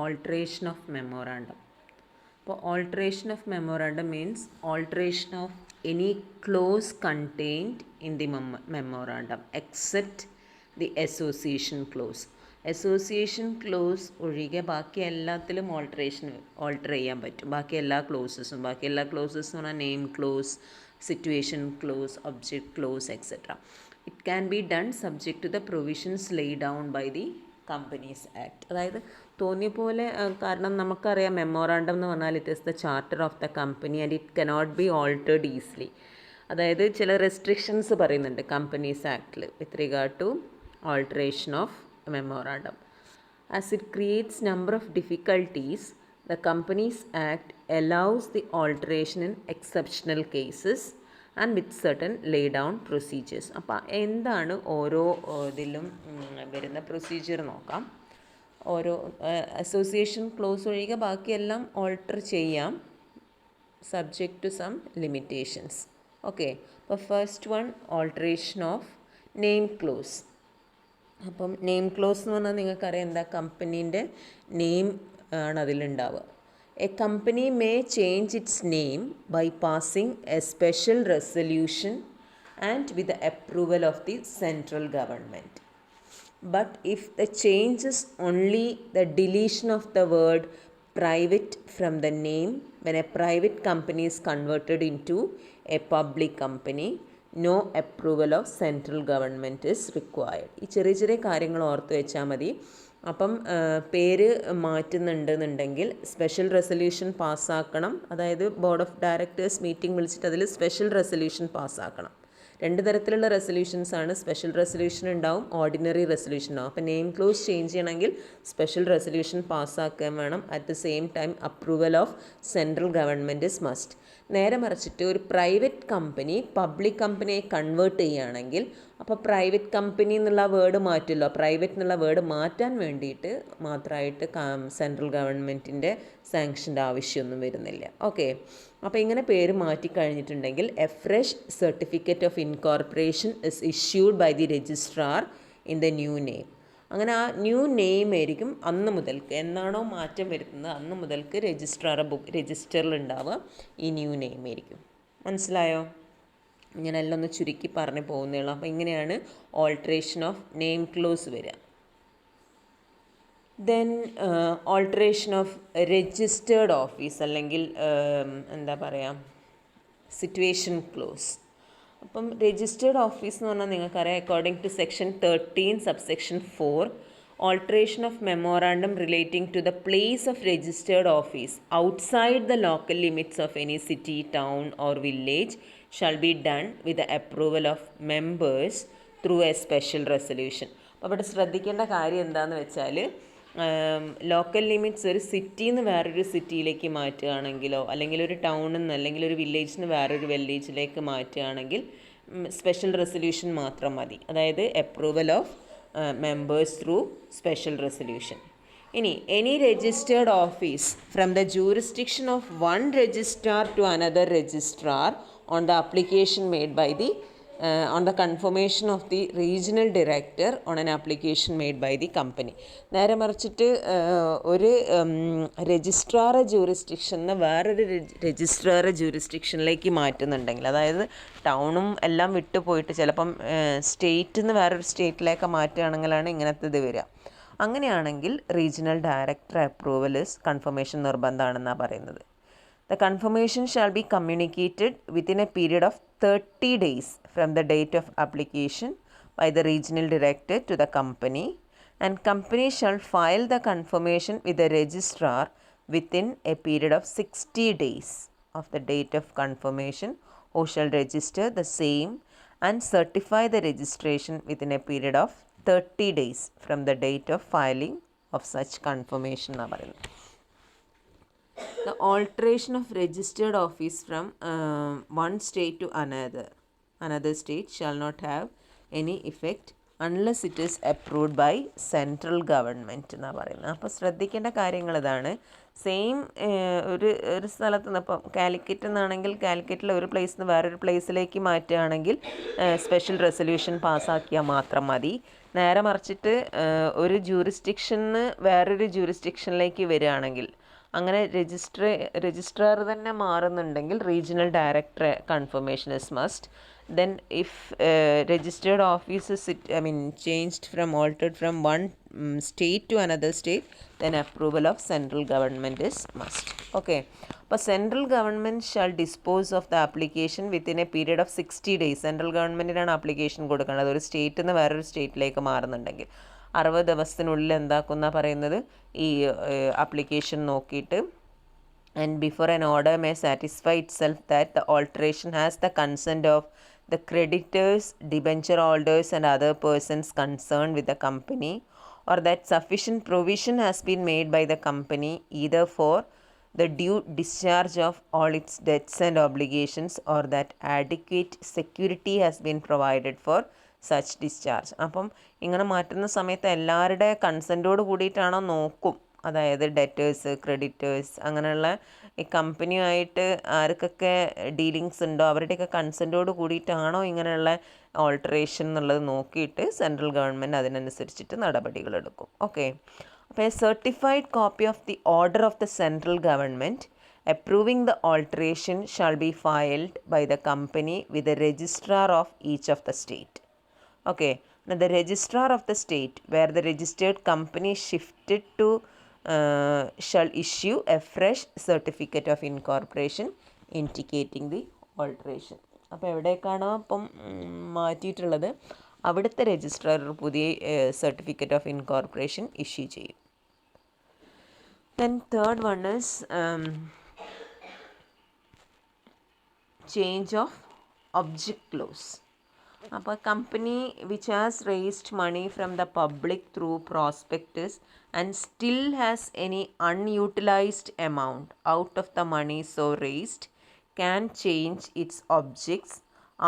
alteration of memorandum. അപ്പോൾ alteration of memorandum means alteration of any clause contained in the memorandum except the association clause. Association close ഒഴികെ ബാക്കി എല്ലാത്തിലും alter ചെയ്യാൻ പറ്റും. ബാക്കി എല്ലാ ക്ലോസസും എന്ന് പറഞ്ഞാൽ name clause, situation clause, object clause etcetera. It can be done subject to the provisions lay down by the companies act. അതായത് തോന്നിയ പോലെ, കാരണം നമുക്കറിയാം മെമ്മോറാണ്ടം എന്ന് പറഞ്ഞാൽ it is the charter of the company and it cannot be altered easily. അതായത് ചില restrictions പറയുന്നുണ്ട് കമ്പനീസ് ആക്ടിൽ with regard to alteration of memorandum. As it creates number of difficulties, the Companies Act allows the alteration in exceptional cases and with certain lay down procedures. അപ്പോൾ എന്താണ് ഓരോ ഇതിലും വരുന്ന procedure നോക്കാം. ഓരോ അസോസിയേഷൻ ക്ലോസ് ഒഴികെ ബാക്കിയെല്ലാം ഓൾട്ടർ ചെയ്യാം subject to some limitations. Okay, അപ്പോൾ first one alteration of name clause. അപ്പം നെയിം ക്ലോസ് എന്ന് പറഞ്ഞാൽ നിങ്ങൾക്കറിയാം എന്താ, കമ്പനീൻ്റെ നെയിം ആണ് അതിലുണ്ടാവുക. A company may change its name by passing a special resolution and with the approval of the central government. But if the changes only the deletion of the word private from the name when a private company is converted into a public company, no approval of central government is required. ഈ ചെറിയ ചെറിയ കാര്യങ്ങൾ ഓർത്ത് വെച്ചാൽ മതി. അപ്പം പേര് മാറ്റുന്നുണ്ടെന്നുണ്ടെങ്കിൽ special resolution പാസ്സാക്കണം. അതായത് ബോർഡ് ഓഫ് ഡയറക്ടേഴ്സ് മീറ്റിംഗ് വിളിച്ചിട്ട് അതിൽ സ്പെഷ്യൽ റെസൊല്യൂഷൻ പാസ്സാക്കണം. രണ്ട് തരത്തിലുള്ള റെസൊല്യൂഷൻസ് ആണ്. സ്പെഷ്യൽ റെസൊല്യൂഷൻ ഉണ്ടാവും, ഓർഡിനറി റെസൊല്യൂഷൻ ഉണ്ടാവും. അപ്പോൾ നെയിം ക്ലോസ് ചേഞ്ച് ചെയ്യണമെങ്കിൽ സ്പെഷ്യൽ റെസൊല്യൂഷൻ പാസ്സാക്കാൻ വേണം. At the same time approval of central government is must. നേരെ മറിച്ചിട്ട് ഒരു പ്രൈവറ്റ് കമ്പനി പബ്ലിക് കമ്പനിയെ കൺവേർട്ട് ചെയ്യുകയാണെങ്കിൽ അപ്പോൾ പ്രൈവറ്റ് കമ്പനി എന്നുള്ള വേർഡ് മാറ്റുമല്ലോ. പ്രൈവറ്റ് എന്നുള്ള വേർഡ് മാറ്റാൻ വേണ്ടിയിട്ട് മാത്രമായിട്ട് സെൻട്രൽ ഗവൺമെൻറ്റിൻ്റെ സാങ്ഷൻ്റെ ആവശ്യമൊന്നും വരുന്നില്ല. ഓക്കെ, അപ്പോൾ ഇങ്ങനെ പേര് മാറ്റിക്കഴിഞ്ഞിട്ടുണ്ടെങ്കിൽ a fresh certificate of incorporation is issued by the registrar in the new name. അങ്ങനെ ആ ന്യൂ നെയിം ആയിരിക്കും അന്ന് മുതൽക്ക്, എന്നാണോ മാറ്റം വരുത്തുന്നത് അന്ന് മുതൽക്ക് രജിസ്റ്ററിൽ ഉണ്ടാവുക ഈ ന്യൂ നെയിം ആയിരിക്കും. മനസ്സിലായോ? ഞാനെല്ലാം ഒന്ന് ചുരുക്കി പറഞ്ഞു പോകുന്നേയുള്ളൂ. അപ്പോൾ ഇങ്ങനെയാണ് ഓൾട്ടറേഷൻ ഓഫ് നെയിം ക്ലോസ് വരിക. Then alteration of registered office അല്ലെങ്കിൽ എന്താ പറയുക സിറ്റുവേഷൻ ക്ലോസ്. അപ്പം രജിസ്റ്റേർഡ് ഓഫീസ് എന്ന് പറഞ്ഞാൽ നിങ്ങൾക്കറിയാം according to section 13 subsection 4 alteration of memorandum relating to the place of registered office outside the local limits of any city, town or village shall be done with the approval of members through a special resolution. അപ്പോൾ അവിടെ ശ്രദ്ധിക്കേണ്ട കാര്യം എന്താണെന്ന് വെച്ചാൽ local limits ഒരു സിറ്റിയിൽ നിന്ന് വേറൊരു സിറ്റിയിലേക്ക് മാറ്റുകയാണെങ്കിലോ അല്ലെങ്കിൽ ഒരു ടൗണിൽ നിന്ന് അല്ലെങ്കിൽ ഒരു വില്ലേജിൽ നിന്ന് വേറൊരു വില്ലേജിലേക്ക് മാറ്റുകയാണെങ്കിൽ സ്പെഷ്യൽ റെസൊല്യൂഷൻ മാത്രം മതി. അതായത് approval of members through special resolution. ഇനി any registered office from the jurisdiction of one registrar to another registrar on the application made by the on the confirmation of the regional director on an application made by the company. നേരെ മറിച്ചിട്ട് ഒരു registrar ജൂറിസ്ഡിക്ഷനിൽ വേറൊരു registrar ജൂറിസ്ഡിക്ഷനിലേക്ക് മാറ്റുന്നുണ്ടെങ്കിൽ, അതായത് ടൗണും എല്ലാം വിട്ടു പോയിട്ട് ചിലപ്പം സ്റ്റേറ്റിൽ നിന്ന് വേറൊരു സ്റ്റേറ്റിലേക്ക് മാറ്റുകയാണെങ്കിലാണ് ഇങ്ങനത്തെ ഇത് വരിക. അങ്ങനെയാണെങ്കിൽ റീജിയണൽ ഡയറക്ടർ അപ്രൂവൽ കൺഫർമേഷൻ നിർബന്ധമാണെന്നാണ് പറയുന്നത്. The confirmation shall be communicated within a period of 30 days from the date of application by the regional director to the company, and company shall file the confirmation with the registrar within a period of 60 days of the date of confirmation, who shall register the same and certify the registration within a period of 30 days from the date of filing of such confirmation. The alteration of registered office from one state to another state shall not have any effect unless it is approved by central government എന്നാണ് പറയുന്നത്. അപ്പോൾ ശ്രദ്ധിക്കേണ്ട കാര്യങ്ങൾ ഇതാണ്. Same ഒരു സ്ഥലത്ത് നിന്ന് ഇപ്പം കാലിക്കറ്റ് എന്നാണെങ്കിൽ കാലിക്കറ്റിലെ ഒരു പ്ലേസിൽ നിന്ന് വേറൊരു പ്ലേസിലേക്ക് മാറ്റുകയാണെങ്കിൽ സ്പെഷ്യൽ റെസൊല്യൂഷൻ പാസ്സാക്കിയാൽ മാത്രം മതി. നേരെ മറിച്ചിട്ട് ഒരു ജൂറിസ്ഡിക്ഷന് വേറൊരു ജൂറിസ്ഡിക്ഷനിലേക്ക് വരികയാണെങ്കിൽ, അങ്ങനെ രജിസ്ട്രാർ തന്നെ മാറുന്നുണ്ടെങ്കിൽ regional director confirmation is must. Then if registered office is changed from altered from one state to another state, then approval of central government is must. Okay, but central government shall dispose of the application within a period of 60 days. Central government application കൊടുക്കേണ്ടത് ഒരു സ്റ്റേറ്റിൽ നിന്ന് വേറൊരു സ്റ്റേറ്റിലേക്ക് മാറുന്നുണ്ടെങ്കിൽ 60 ദിവസത്തിനുള്ളിൽ എന്താക്കുന്ന പറയുന്നത് ഈ application നോക്കിയിട്ട്, and before an order may satisfy itself that the alteration has the consent of the creditors, debenture holders and other persons concerned with the company, or that sufficient provision has been made by the company either for the due discharge of all its debts and obligations, or that adequate security has been provided for such discharge. അപ്പം ഇങ്ങനെ മാറ്റുന്ന സമയത്ത് എല്ലാവരുടെ കൺസെൻറ്റോട് കൂടിയിട്ടാണോ നോക്കും. അതായത് debtors, creditors, അങ്ങനെയുള്ള ഈ കമ്പനിയുമായിട്ട് ആർക്കൊക്കെ ഡീലിങ്സ് ഉണ്ടോ അവരുടെയൊക്കെ കൺസെൻറ്റോട് കൂടിയിട്ടാണോ ഇങ്ങനെയുള്ള ഓൾട്ടറേഷൻ എന്നുള്ളത് നോക്കിയിട്ട് സെൻട്രൽ ഗവൺമെൻറ് അതിനനുസരിച്ചിട്ട് നടപടികളെടുക്കും. ഓക്കെ, അപ്പോൾ A certified copy of the order of the central government approving the alteration shall be filed by the company with the registrar of each of the state. Okay, now the registrar of the state where the registered company shifted to shall issue a fresh certificate of incorporation indicating the alteration. അപ്പോൾ എവിടേക്കാണോ അപ്പം മാറ്റിയിട്ടുള്ളത് അവിടുത്തെ registrar പുതിയ certificate of incorporation issue ചെയ്യും. Then third one is change of object clause. അപ്പോൾ company which has raised money from the public through prospectus and still has any unutilised amount out of the money so raised can change its objects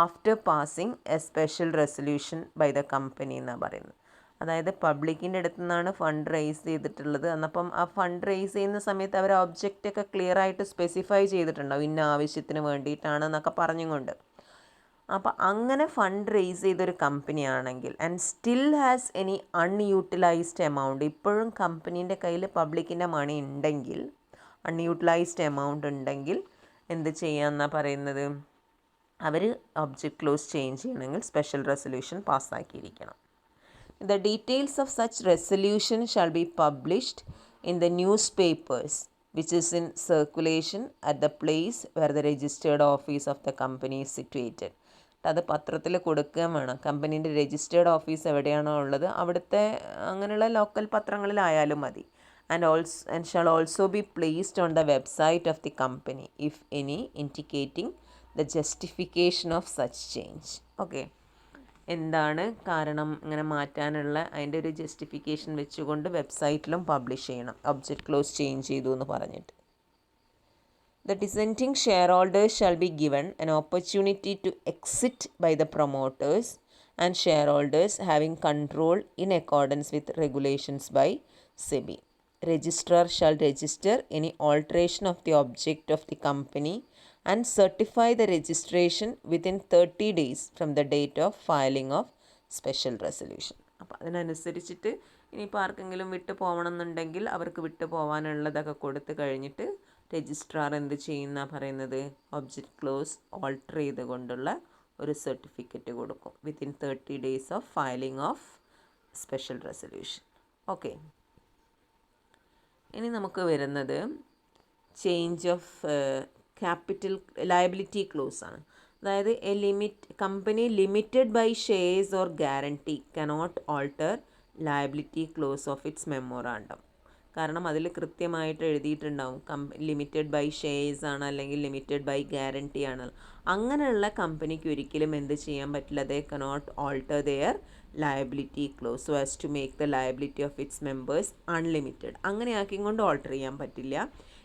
after passing a special resolution by the company എന്നാണ് പറയുന്നത്. അതായത് പബ്ലിക്കിൻ്റെ അടുത്തു നിന്നാണ് fund raise ചെയ്തിട്ടുള്ളത്. എന്നപ്പം ആ fund raise ചെയ്യുന്ന സമയത്ത് അവർ ഒബ്ജക്റ്റൊക്കെ clear ആയിട്ട് സ്പെസിഫൈ ചെയ്തിട്ടുണ്ടാവും, ഇന്ന ആവശ്യത്തിന് വേണ്ടിയിട്ടാണെന്നൊക്കെ പറഞ്ഞുകൊണ്ട്. അപ്പോൾ അങ്ങനെ ഫണ്ട് റേസ് ചെയ്തൊരു കമ്പനി ആണെങ്കിൽ and still has any unutilised amount, ഇപ്പോഴും കമ്പനീൻ്റെ കയ്യിൽ പബ്ലിക്കിൻ്റെ മണി ഉണ്ടെങ്കിൽ, അൺയൂട്ടിലൈസ്ഡ് എമൗണ്ട് ഉണ്ടെങ്കിൽ എന്ത് ചെയ്യാമെന്നാണ് പറയുന്നത്, അവർ ഒബ്ജക്റ്റ് ക്ലോസ് ചേഞ്ച് ചെയ്യണമെങ്കിൽ സ്പെഷ്യൽ റെസൊല്യൂഷൻ പാസ്സാക്കിയിരിക്കണം. The details of such resolution shall be published in the newspapers which is in circulation at the place where the registered office of the company is situated. അത് പത്രത്തിൽ കൊടുക്കുകയും വേണം. കമ്പനീൻ്റെ registered office എവിടെയാണോ ഉള്ളത് അവിടുത്തെ അങ്ങനെയുള്ള local പത്രങ്ങളിലായാലും മതി. and shall also be placed on the website of the company if any, indicating the justification of such change. Okay, എന്താണ് കാരണം ഇങ്ങനെ മാറ്റാനുള്ള അതിൻ്റെ ഒരു ജസ്റ്റിഫിക്കേഷൻ വെച്ചുകൊണ്ട് വെബ്സൈറ്റിലും പബ്ലിഷ് ചെയ്യണം, ഒബ്ജക്റ്റ് ക്ലോസ് ചേഞ്ച് ചെയ്തു എന്ന് പറഞ്ഞിട്ട്. The dissenting shareholders shall be given an opportunity to exit by the promoters and shareholders having control in accordance with regulations by SEBI. Registrar shall register any alteration of the object of the company and certify the registration within 30 days from the date of filing of special resolution. അപ്പോൾ അതിനനുസരിച്ചിട്ട് ഇനിയിപ്പോൾ ആർക്കെങ്കിലും വിട്ടു പോകണമെന്നുണ്ടെങ്കിൽ അവർക്ക് വിട്ടു പോകാനുള്ളതൊക്കെ കൊടുത്തു കഴിഞ്ഞിട്ട് രജിസ്ട്രാർ എന്ത് ചെയ്യുന്ന പറയുന്നത്, ഒബ്ജക്റ്റ് ക്ലോസ് ഓൾട്ടർ ചെയ്തുകൊണ്ടുള്ള ഒരു സർട്ടിഫിക്കറ്റ് കൊടുക്കും within 30 days of filing of special resolution. Okay, ഇനി നമുക്ക് വരുന്നത് change of capital liability clause ആണ്. അതായത് company limited by shares or guarantee cannot alter liability clause of its memorandum. കാരണം അതിൽ കൃത്യമായിട്ട് എഴുതിയിട്ടുണ്ടാവും ലിമിറ്റഡ് ബൈ ഷെയർസ് ആണ് അല്ലെങ്കിൽ ലിമിറ്റഡ് ബൈ ഗ്യാരണ്ടി ആണ്. അങ്ങനെയുള്ള കമ്പനിക്ക് ഒരിക്കലും എന്ത് ചെയ്യാൻ പറ്റില്ല, they cannot alter their liability clause so as to make the liability of its members unlimited. അങ്ങനെ ആക്കിക്കൊണ്ട് ഓൾട്ടർ ചെയ്യാൻ പറ്റില്ല.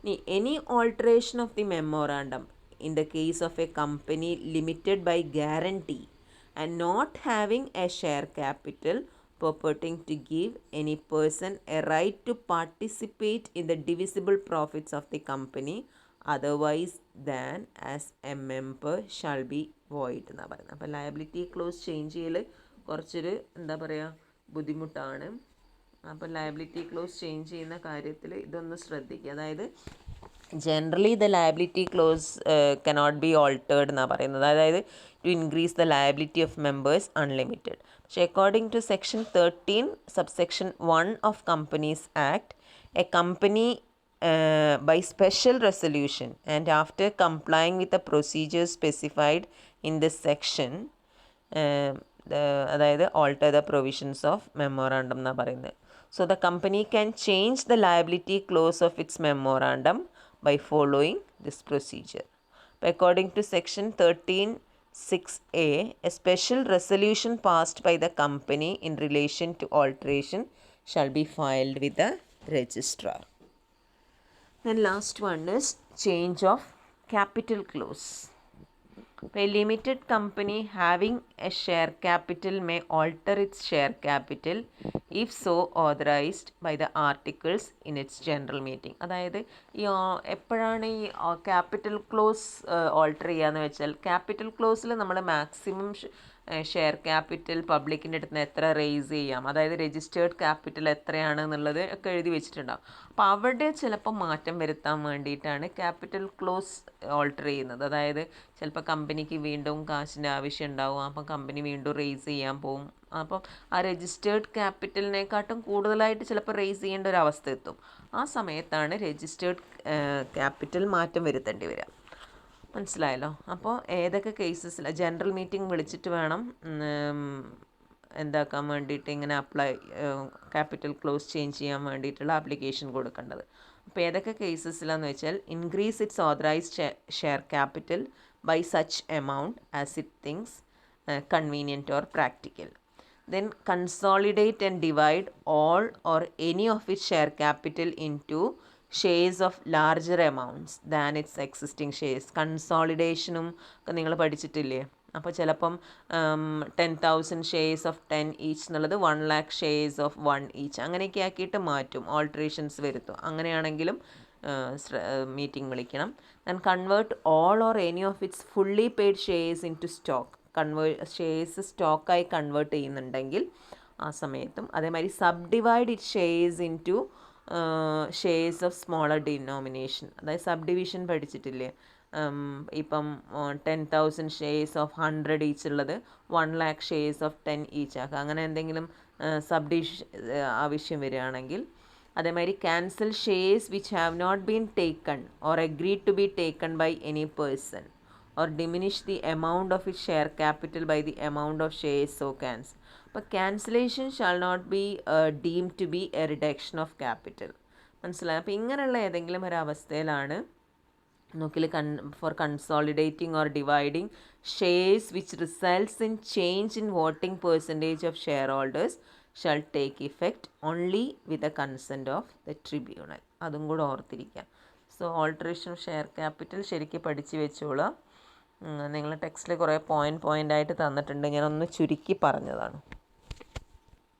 ഇനി any alteration of the memorandum in the case of a company limited by guarantee and not having a share capital purporting to give any person a right to participate in the divisible profits of the company otherwise than as a member shall be void എന്നാണ് പറയുന്നത്. അപ്പോൾ liability close change ചെയ്യൽ കുറച്ചൊരു എന്താ പറയുക ബുദ്ധിമുട്ടാണ്. അപ്പോൾ liability close change ചെയ്യുന്ന കാര്യത്തിൽ ഇതൊന്ന് ശ്രദ്ധിക്കുക. അതായത് generally the liability clause cannot be altered എന്നാണ് പറയുന്നത്. അതായത് to increase the liability of members unlimited. പക്ഷേ according to section 13 subsection 1 of companies act a company by special resolution and after complying with the procedures specified in this section അതായത് alter the provisions of memorandum എന്നാണ് പറയുന്നത്. So the company can change the liability clause of its memorandum by following this procedure. According to section 13(6)(a), a special resolution passed by the company in relation to alteration shall be filed with the registrar. Then last one is change of capital clause. A limited company having a share capital may alter its share capital if so authorized by the articles in its general meeting. അതായത് ഈ എപ്പോഴാണ് ഈ capital close alter ചെയ്യാന്ന് വെച്ചാൽ capital ക്ലോസിൽ നമ്മൾ maximum share capital പബ്ലിക്കിൻ്റെ അടുത്ത് നിന്ന് എത്ര റേസ് ചെയ്യാം, അതായത് രജിസ്റ്റേർഡ് ക്യാപിറ്റൽ എത്രയാണ് എന്നുള്ളത് ഒക്കെ എഴുതി വെച്ചിട്ടുണ്ടാകും. അപ്പോൾ അവിടെ ചിലപ്പോൾ മാറ്റം വരുത്താൻ വേണ്ടിയിട്ടാണ് ക്യാപിറ്റൽ ക്ലോസ് ഓൾട്ടർ ചെയ്യുന്നത്. അതായത് ചിലപ്പോൾ കമ്പനിക്ക് വീണ്ടും കാശിൻ്റെ ആവശ്യം ഉണ്ടാവും, അപ്പം കമ്പനി വീണ്ടും റേസ് ചെയ്യാൻ പോകും. അപ്പം ആ രജിസ്റ്റേർഡ് ക്യാപിറ്റലിനെക്കാട്ടും കൂടുതലായിട്ട് ചിലപ്പോൾ റേസ് ചെയ്യേണ്ട ഒരു അവസ്ഥ എത്തും. ആ സമയത്താണ് രജിസ്റ്റേർഡ് ക്യാപിറ്റൽ മാറ്റം വരുത്തേണ്ടി വരിക. മനസ്സിലായല്ലോ? അപ്പോൾ ഏതൊക്കെ കേസസിൽ ജനറൽ മീറ്റിംഗ് വിളിച്ചിട്ട് വേണം എന്താക്കാൻ വേണ്ടിയിട്ട് ഇങ്ങനെ ക്യാപിറ്റൽ ക്ലോസ് ചേഞ്ച് ചെയ്യാൻ വേണ്ടിയിട്ടുള്ള ആപ്ലിക്കേഷൻ കൊടുക്കേണ്ടത്. അപ്പോൾ ഏതൊക്കെ കേസസിലാന്ന് വെച്ചാൽ increase its authorised share capital by such amount as it thinks convenient or practical. Then consolidate and divide all or any of its share capital into shares of larger amounts than its existing shares. കൺസോളിഡേഷനും ഒക്കെ നിങ്ങൾ പഠിച്ചിട്ടില്ലേ? അപ്പോൾ ചിലപ്പം 10,000 shares of 10 each എന്നുള്ളത് 1 lakh shares of 1 each അങ്ങനെയൊക്കെ ആക്കിയിട്ട് മാറ്റും, alterations വരുത്തും. അങ്ങനെയാണെങ്കിലും മീറ്റിംഗ് വിളിക്കണം. And convert all or any of its fully paid shares into stock. Shares സ്റ്റോക്കായി കൺവേർട്ട് ചെയ്യുന്നുണ്ടെങ്കിൽ ആ സമയത്തും. അതേമാതിരി subdivide it shares into shares of smaller denomination. അതായത് സബ് ഡിവിഷൻ പഠിച്ചിട്ടില്ലേ? ഇപ്പം 10,000 ഷെയർസ് ഓഫ് 100 ഈച്ച് ഉള്ളത് 1 lakh ഷെയർസ് ഓഫ് 10 ഈച്ച് ആക്കുക. അങ്ങനെ എന്തെങ്കിലും സബ് ഡിവിഷൻ ആവശ്യം വരികയാണെങ്കിൽ. അതേമാതിരി cancel shares which have not been taken or agreed to be taken by any person or diminish the amount of its share capital by the amount of shares so cancelled. അപ്പോൾ cancellation shall not be deemed to be a reduction of capital. മനസ്സിലായി? അപ്പോൾ ഇങ്ങനെയുള്ള ഏതെങ്കിലും ഒരു അവസ്ഥയിലാണ് നോക്കിൽ for consolidating or dividing shares which results in change in voting percentage of shareholders shall take effect only with the consent of the tribunal. അതും കൂടെ ഓർത്തിരിക്കാം. So alteration of share capital ശരിക്കും പഠിച്ച് വെച്ചോളാം. നിങ്ങൾ ടെക്സ്റ്റിൽ കുറേ പോയിൻ്റ് ആയിട്ട് തന്നിട്ടുണ്ട്, ഞാനൊന്ന് ചുരുക്കി പറഞ്ഞതാണ്.